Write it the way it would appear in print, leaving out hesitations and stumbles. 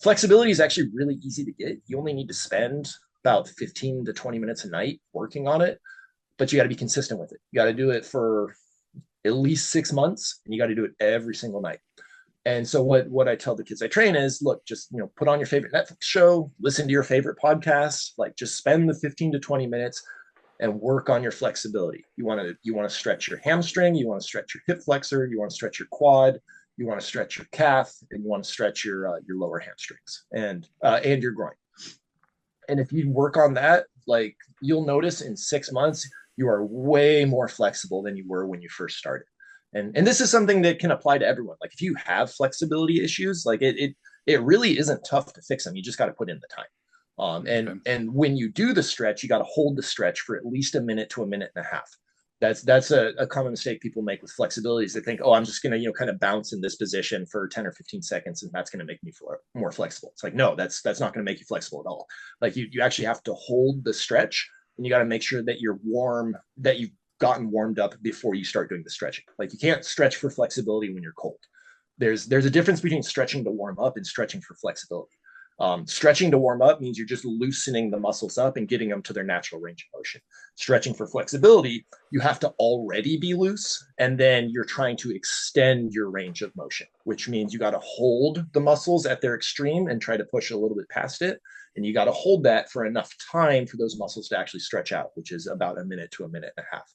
Flexibility is actually really easy to get. You only need to spend about 15 to 20 minutes a night working on it, but you got to be consistent with it. You got to do it for at least 6 months, and you got to do it every single night. And so what I tell the kids I train is, look, just put on your favorite Netflix show, listen to your favorite podcast, like just spend the 15 to 20 minutes and work on your flexibility. You want to stretch your hamstring, you want to stretch your hip flexor, you want to stretch your quad, you want to stretch your calf, and you want to stretch your lower hamstrings and your groin. And if you work on that, like you'll notice in 6 months you are way more flexible than you were when you first started. And this is something that can apply to everyone. Like if you have flexibility issues, like it really isn't tough to fix them. You just got to put in the time. And when you do the stretch, you got to hold the stretch for at least a minute to a minute and a half. That's a common mistake people make with flexibility is they think, oh, I'm just going to kind of bounce in this position for 10 or 15 seconds and that's going to make me more flexible. It's like, no, that's not going to make you flexible at all. Like you actually have to hold the stretch, and you got to make sure that you're warm, that you've gotten warmed up before you start doing the stretching. Like you can't stretch for flexibility when you're cold. There's a difference between stretching to warm up and stretching for flexibility. Stretching to warm up means you're just loosening the muscles up and getting them to their natural range of motion. Stretching for flexibility, you have to already be loose, and then you're trying to extend your range of motion, which means you got to hold the muscles at their extreme and try to push a little bit past it. And you got to hold that for enough time for those muscles to actually stretch out, which is about a minute to a minute and a half.